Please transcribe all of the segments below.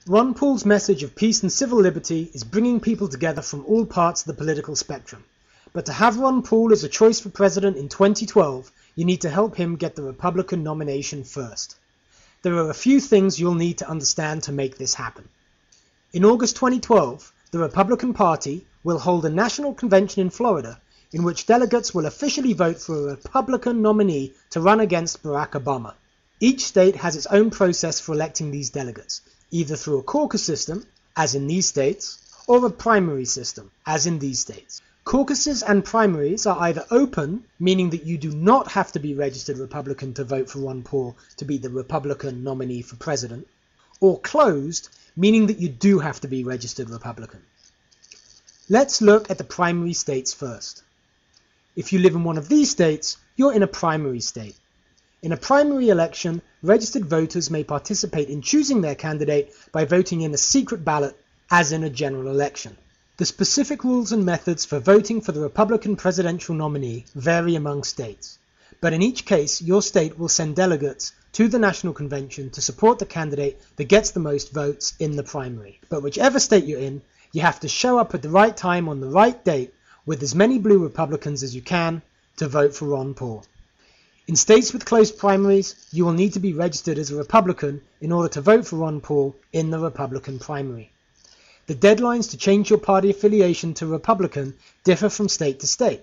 Ron Paul's message of peace and civil liberty is bringing people together from all parts of the political spectrum. But to have Ron Paul as a choice for president in 2012, you need to help him get the Republican nomination first. There are a few things you'll need to understand to make this happen. In August 2012, the Republican Party will hold a national convention in Florida in which delegates will officially vote for a Republican nominee to run against Barack Obama. Each state has its own process for electing these delegates, either through a caucus system, as in these states, or a primary system, as in these states. Caucuses and primaries are either open, meaning that you do not have to be registered Republican to vote for Ron Paul to be the Republican nominee for president, or closed, meaning that you do have to be registered Republican. Let's look at the primary states first. If you live in one of these states, you're in a primary state. In a primary election, registered voters may participate in choosing their candidate by voting in a secret ballot, as in a general election. The specific rules and methods for voting for the Republican presidential nominee vary among states, but in each case, your state will send delegates to the national convention to support the candidate that gets the most votes in the primary. But whichever state you're in, you have to show up at the right time on the right date with as many blue Republicans as you can to vote for Ron Paul. In states with closed primaries, you will need to be registered as a Republican in order to vote for Ron Paul in the Republican primary. The deadlines to change your party affiliation to Republican differ from state to state,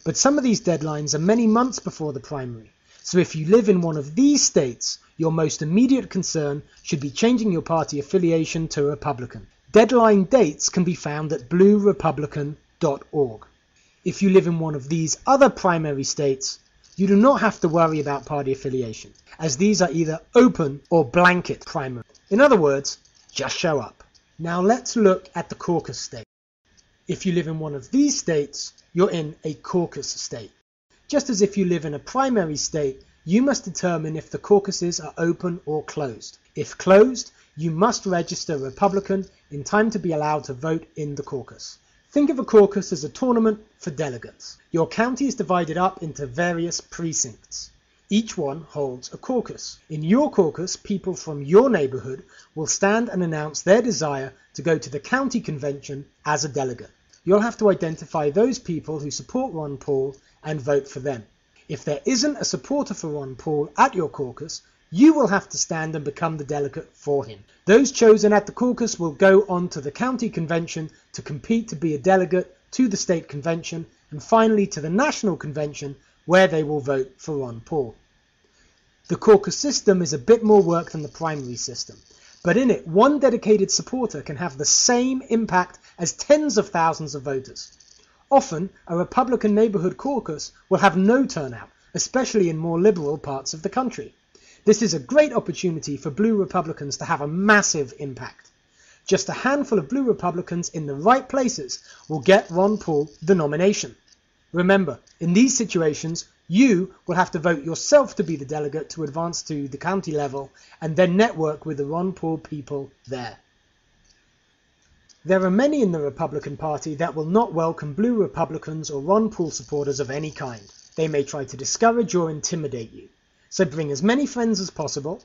but some of these deadlines are many months before the primary, so if you live in one of these states, your most immediate concern should be changing your party affiliation to Republican. Deadline dates can be found at BlueRepublican.org. If you live in one of these other primary states, you do not have to worry about party affiliation, as these are either open or blanket primary. In other words, just show up. Now let's look at the caucus state. If you live in one of these states, you're in a caucus state. Just as if you live in a primary state, you must determine if the caucuses are open or closed. If closed, you must register Republican in time to be allowed to vote in the caucus. Think of a caucus as a tournament for delegates. Your county is divided up into various precincts. Each one holds a caucus. In your caucus, people from your neighborhood will stand and announce their desire to go to the county convention as a delegate. You'll have to identify those people who support Ron Paul and vote for them. If there isn't a supporter for Ron Paul at your caucus, you will have to stand and become the delegate for him. Those chosen at the caucus will go on to the county convention to compete to be a delegate to the state convention and finally to the national convention where they will vote for Ron Paul. The caucus system is a bit more work than the primary system, but in it one dedicated supporter can have the same impact as tens of thousands of voters. Often, a Republican neighborhood caucus will have no turnout, especially in more liberal parts of the country. This is a great opportunity for blue Republicans to have a massive impact. Just a handful of blue Republicans in the right places will get Ron Paul the nomination. Remember, in these situations, you will have to vote yourself to be the delegate to advance to the county level and then network with the Ron Paul people there. There are many in the Republican Party that will not welcome blue Republicans or Ron Paul supporters of any kind. They may try to discourage or intimidate you. So bring as many friends as possible,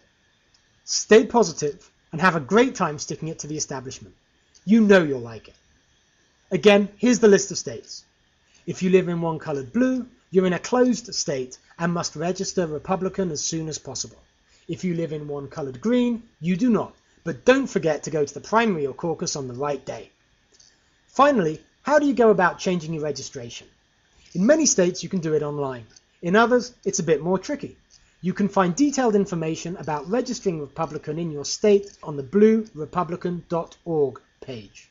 stay positive, and have a great time sticking it to the establishment. You know you'll like it. Again, here's the list of states. If you live in one coloured blue, you're in a closed state and must register Republican as soon as possible. If you live in one coloured green, you do not, but don't forget to go to the primary or caucus on the right day. Finally, how do you go about changing your registration? In many states you can do it online. In others, it's a bit more tricky. You can find detailed information about registering Republican in your state on the BlueRepublican.org page.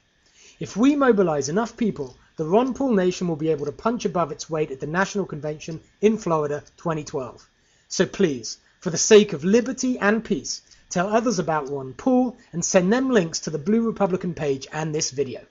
If we mobilize enough people, the Ron Paul Nation will be able to punch above its weight at the National Convention in Florida 2012. So please, for the sake of liberty and peace, tell others about Ron Paul and send them links to the Blue Republican page and this video.